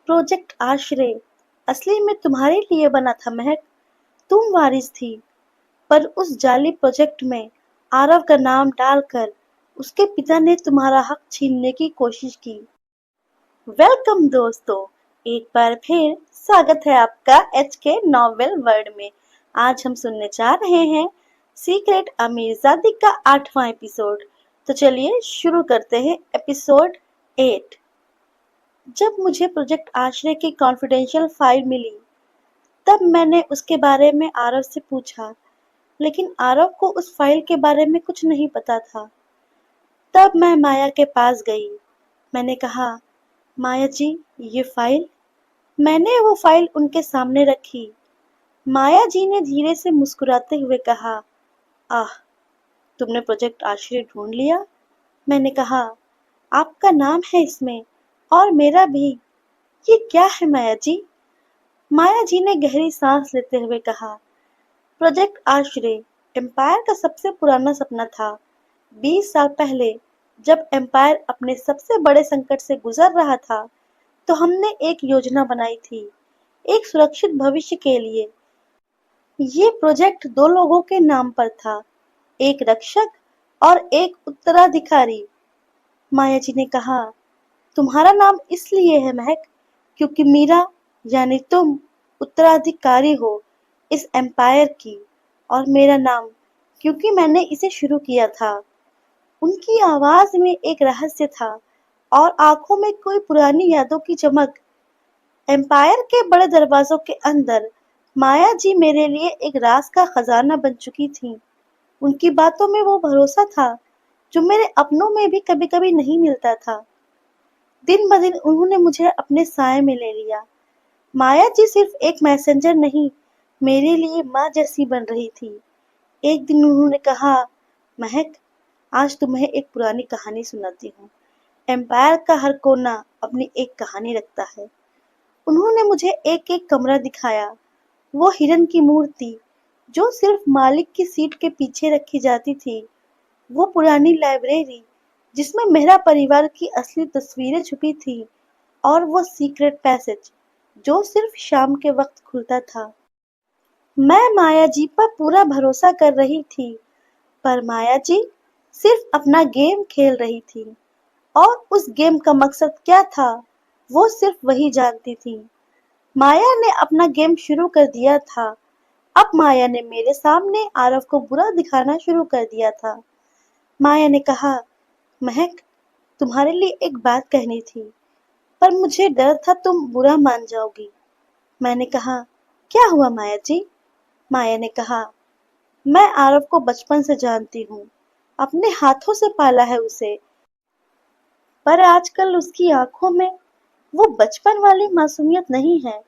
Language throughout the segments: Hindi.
प्रोजेक्ट आश्रय असली में तुम्हारे लिए बना था महक। तुम वारिस थी, पर उस जाली प्रोजेक्ट में आरव का नाम डालकर उसके पिता ने तुम्हारा हक छीनने की कोशिश की। वेलकम दोस्तों, एक बार फिर स्वागत है आपका एच के नॉवेल वर्ल्ड में। आज हम सुनने जा रहे हैं सीक्रेट अमीरजादी का 8वां एपिसोड। तो चलिए शुरू करते हैं एपिसोड 8। जब मुझे प्रोजेक्ट आश्रय की कॉन्फिडेंशियल फाइल मिली, तब मैंने उसके बारे में आरव से पूछा, लेकिन आरव को उस फाइल के बारे में कुछ नहीं पता था। तब मैं माया के पास गई। मैंने कहा, माया जी, ये फाइल। मैंने वो फाइल उनके सामने रखी। माया जी ने धीरे से मुस्कुराते हुए कहा, आह, तुमने प्रोजेक्ट आश्रय ढूंढ लिया। मैंने कहा, आपका नाम है इसमें और मेरा भी। ये क्या है माया जी? माया जी ने गहरी सांस लेते हुए कहा, प्रोजेक्ट आश्रय एम्पायर का सबसे पुराना सपना था। 20 साल पहले जब एम्पायर अपने सबसे बड़े संकट से गुजर रहा था, तो हमने एक योजना बनाई थी, एक सुरक्षित भविष्य के लिए। ये प्रोजेक्ट 2 लोगों के नाम पर था, एक रक्षक और एक उत्तराधिकारी। माया जी ने कहा, तुम्हारा नाम इसलिए है महक, क्योंकि मीरा यानी तुम उत्तराधिकारी हो इस एम्पायर की, और मेरा नाम क्योंकि मैंने इसे शुरू किया था। उनकी आवाज में एक रहस्य था और आंखों में कोई पुरानी यादों की चमक। एम्पायर के बड़े दरवाजों के अंदर माया जी मेरे लिए एक राज का खजाना बन चुकी थी। उनकी बातों में वो भरोसा था जो मेरे अपनों में भी कभी-कभी नहीं मिलता था। दिन ब दिन उन्होंने मुझे अपने साए में ले लिया। माया जी सिर्फ एक मैसेंजर नहीं, मेरे लिए माँ जैसी बन रही थी। एक दिन उन्होंने कहा, महक, आज तुम्हें एक पुरानी कहानी सुनाती हूँ। एम्पायर का हर कोना अपनी एक कहानी रखता है। उन्होंने मुझे एक एक कमरा दिखाया, वो हिरन की मूर्ति जो सिर्फ मालिक की सीट के पीछे रखी जाती थी, वो पुरानी लाइब्रेरी जिसमें मेरा परिवार की असली तस्वीरें छुपी थी, और वो सीक्रेट पैसेज जो सिर्फ शाम के वक्त खुलता था। मैं माया जी पर पूरा भरोसा कर रही थी, पर माया जी सिर्फ अपना गेम खेल रही थी, और उस गेम का मकसद क्या था, वो सिर्फ वही जानती थी। माया ने अपना गेम शुरू कर दिया था। अब माया ने मेरे सामने आरव को बुरा दिखाना शुरू कर दिया था। माया ने कहा, महक, तुम्हारे लिए एक बात कहनी थी, पर मुझे डर था तुम बुरा मान जाओगी। मैंने कहा, क्या हुआ माया जी? माया ने कहा, मैं आरव को बचपन से जानती हूँ, अपने हाथों से पाला है उसे, पर आजकल उसकी आंखों में वो बचपन वाली मासूमियत नहीं है।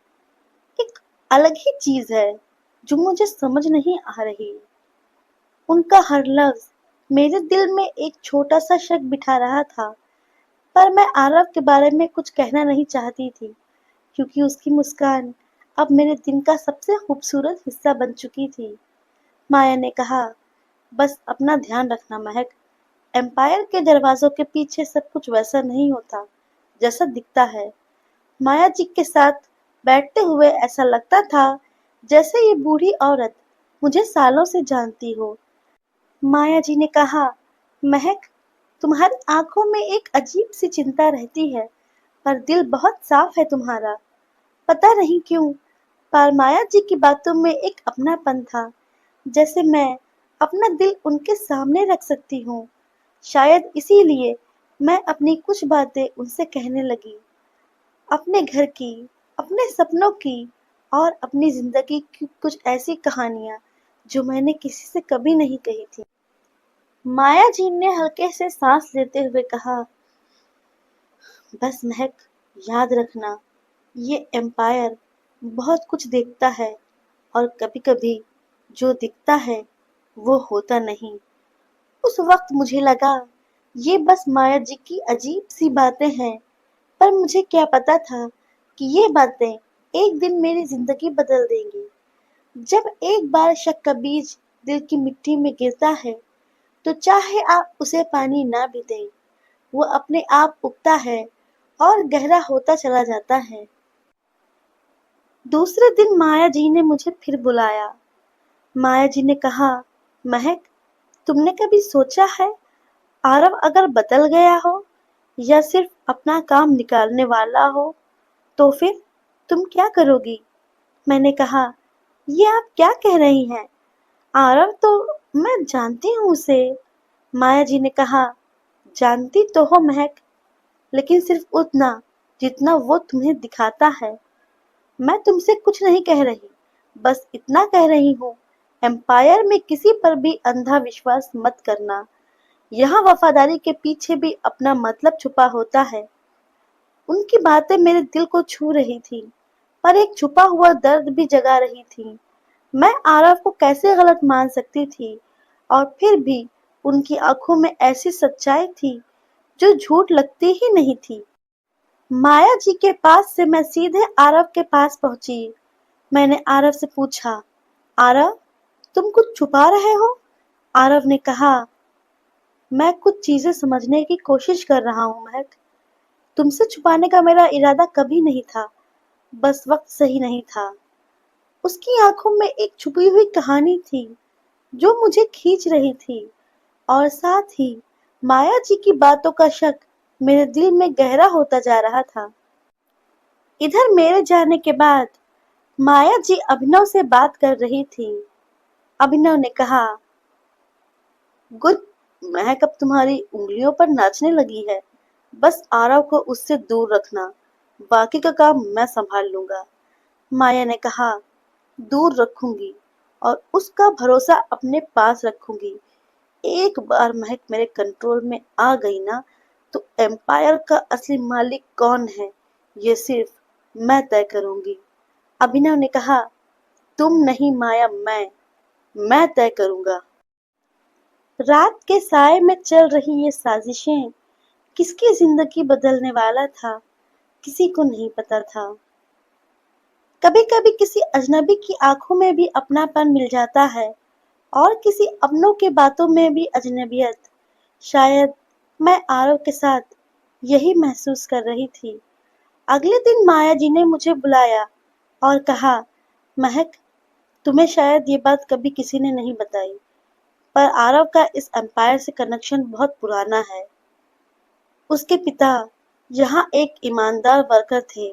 एक अलग ही चीज है जो मुझे समझ नहीं आ रही। उनका हर लफ्ज मेरे दिल में एक छोटा सा शक बिठा रहा था, पर मैं आरव के बारे में कुछ कहना नहीं चाहती थी, क्योंकि उसकी मुस्कान अब मेरे दिन का सबसे खूबसूरत हिस्सा बन चुकी थी। माया ने कहा, बस अपना ध्यान रखना महक, एम्पायर के दरवाजों के पीछे सब कुछ वैसा नहीं होता जैसा दिखता है। माया जी के साथ बैठते हुए ऐसा लगता था जैसे ये बूढ़ी औरत मुझे सालों से जानती हो। माया जी ने कहा, महक, तुम्हारी आंखों में एक अजीब सी चिंता रहती है, पर दिल बहुत साफ है तुम्हारा। पता नहीं क्यों, पर माया जी की बातों में एक अपनापन था, जैसे मैं अपना दिल उनके सामने रख सकती हूँ। शायद इसीलिए मैं अपनी कुछ बातें उनसे कहने लगी, अपने घर की, अपने सपनों की, और अपनी जिंदगी की कुछ ऐसी कहानियां जो मैंने किसी से कभी नहीं कही थी। माया जी ने हल्के से सांस लेते हुए कहा, बस महक, याद रखना, ये एम्पायर बहुत कुछ देखता है, और कभी-कभी जो दिखता है वो होता नहीं। उस वक्त मुझे लगा ये बस माया जी की अजीब सी बातें हैं, पर मुझे क्या पता था कि ये बातें एक दिन मेरी जिंदगी बदल देंगी। जब एक बार शक का बीज दिल की मिट्टी में गिरता है, तो चाहे आप उसे पानी ना भी दें, वो अपने आप उगता है और गहरा होता चला जाता है। दूसरे दिन माया जी ने मुझे फिर बुलाया। माया जी ने कहा, महक, तुमने कभी सोचा है आरव अगर बदल गया हो या सिर्फ अपना काम निकालने वाला हो तो फिर तुम क्या करोगी? मैंने कहा, ये आप क्या कह रही हैं? आरव तो मैं जानती हूँ उसे। माया जी ने कहा, जानती तो हो महक, लेकिन सिर्फ उतना जितना वो तुम्हें दिखाता है। मैं तुमसे कुछ नहीं कह रही, बस इतना कह रही हूँ, एम्पायर में किसी पर भी अंधा विश्वास मत करना। यहाँ वफादारी के पीछे भी अपना मतलब छुपा होता है। उनकी बातें मेरे दिल को छू रही थी, पर एक छुपा हुआ दर्द भी जगा रही थी। मैं आरव को कैसे गलत मान सकती थी, और फिर भी उनकी आंखों में ऐसी सच्चाई थी जो झूठ लगती ही नहीं थी। माया जी के पास से मैं सीधे आरव के पास पहुंची। मैंने आरव से पूछा, आरव, तुम कुछ छुपा रहे हो? आरव ने कहा, मैं कुछ चीजें समझने की कोशिश कर रहा हूँ महक। तुमसे छुपाने का मेरा इरादा कभी नहीं था, बस वक्त सही नहीं था। उसकी आंखों में एक छुपी हुई कहानी थी जो मुझे खींच रही थी, और साथ ही माया जी की बातों का शक मेरे दिल में गहरा होता जा रहा था। इधर मेरे जाने के बाद माया जी अभिनव से बात कर रही थी। अभिनव ने कहा, गुड, महक अब तुम्हारी उंगलियों पर नाचने लगी है। बस आरव को उससे दूर रखना, बाकी का काम मैं संभाल लूंगा। माया ने कहा, दूर रखूंगी और उसका भरोसा अपने पास रखूंगी। एक बार महक मेरे कंट्रोल में आ गई ना, तो एम्पायर का असली मालिक कौन है ये सिर्फ मैं तय करूंगी। अभिनव ने कहा, तुम नहीं माया, मैं तय करूंगा। रात के साए में चल रही ये साजिशें किसकी जिंदगी बदलने वाला था, किसी को नहीं पता था। कभी कभी किसी अजनबी की आंखों में भी अपनापन मिल जाता है, और किसी अपनों के बातों में भी अजनबियत। शायद मैं आरव के साथ यही महसूस कर रही थी। अगले दिन माया जी ने मुझे बुलाया और कहा, महक, तुम्हें शायद ये बात कभी किसी ने नहीं बताई, पर आरव का इस एम्पायर से कनेक्शन बहुत पुराना है। उसके पिता यहाँ एक ईमानदार वर्कर थे।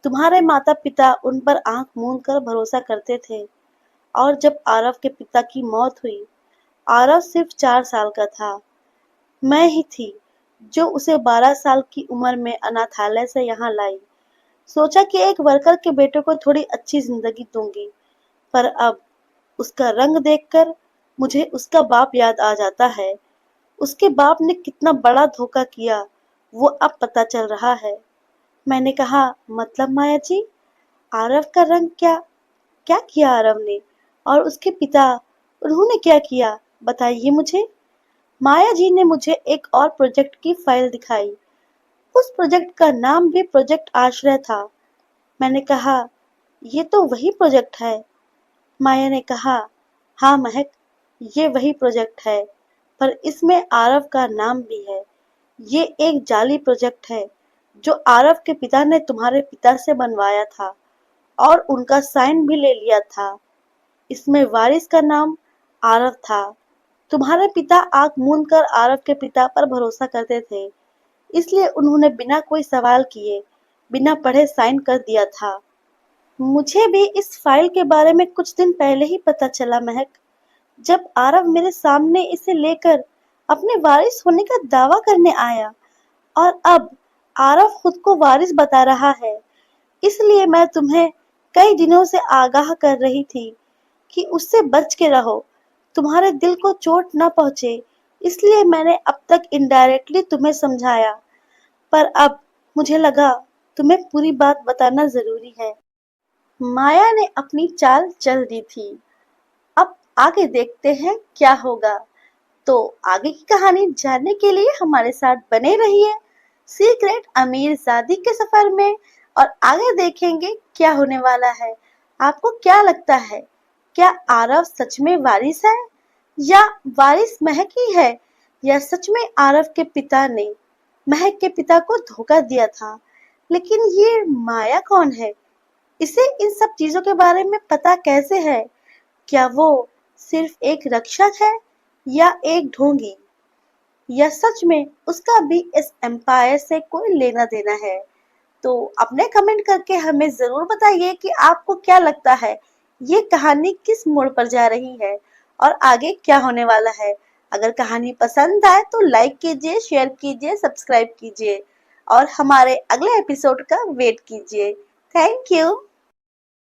तुम्हारे माता पिता उन पर आंख मूंद कर भरोसा करते थे, और जब आरव के पिता की मौत हुई, आरव सिर्फ 4 साल का था। मैं ही थी जो उसे 12 साल की उम्र में अनाथालय से यहाँ लाई। सोचा कि एक वर्कर के बेटे को थोड़ी अच्छी जिंदगी दूंगी, पर अब उसका रंग देखकर मुझे उसका बाप याद आ जाता है। उसके बाप ने कितना बड़ा धोखा किया, वो अब पता चल रहा है। मैंने कहा, मतलब माया जी, आरव का रंग क्या? क्या किया आरव ने? और उसके पिता, उन्होंने क्या किया? बताइए मुझे। माया जी ने मुझे एक और प्रोजेक्ट की फाइल दिखाई। उस प्रोजेक्ट का नाम भी प्रोजेक्ट आश्रय था। मैंने कहा, ये तो वही प्रोजेक्ट है। माया ने कहा, हाँ महक, ये वही प्रोजेक्ट है, पर इसमें आरव का नाम भी है। ये एक जाली प्रोजेक्ट है जो आरव के पिता ने तुम्हारे पिता से बनवाया था, और उनका साइन भी ले लिया था। इसमें वारिस का नाम आरव था। तुम्हारे पिता आंख मूंद कर आरव के पिता पर भरोसा करते थे, इसलिए उन्होंने बिना कोई सवाल किए, बिना पढ़े साइन कर दिया था। मुझे भी इस फाइल के बारे में कुछ दिन पहले ही पता चला महक, जब आरव मेरे सामने इसे लेकर अपने वारिस होने का दावा करने आया। और अब आरव खुद को वारिस बता रहा है। इसलिए मैं तुम्हें कई दिनों से आगाह कर रही थी कि उससे बच के रहो, तुम्हारे दिल को चोट न पहुंचे। इसलिए मैंने अब तक इनडायरेक्टली तुम्हें समझाया, पर अब मुझे लगा तुम्हें पूरी बात बताना जरूरी है। माया ने अपनी चाल चल दी थी। अब आगे देखते हैं क्या होगा। तो आगे की कहानी जानने के लिए हमारे साथ बने रहिए सीक्रेट अमीर जादी के सफर में, और आगे देखेंगे क्या होने वाला है। आपको क्या लगता है, क्या आरव सच में वारिस है, या वारिस महक ही है, या सच में आरव के पिता ने महक के पिता को धोखा दिया था? लेकिन ये माया कौन है? इसे इन सब चीजों के बारे में पता कैसे है? क्या वो सिर्फ एक रक्षक है या एक ढोंगी, या सच में उसका भी इस एम्पायर से कोई लेना देना है? तो अपने कमेंट करके हमें जरूर बताइए कि आपको क्या लगता है, ये कहानी किस मोड़ पर जा रही है और आगे क्या होने वाला है। अगर कहानी पसंद आए तो लाइक कीजिए, शेयर कीजिए, सब्सक्राइब कीजिए और हमारे अगले एपिसोड का वेट कीजिए। Thank you.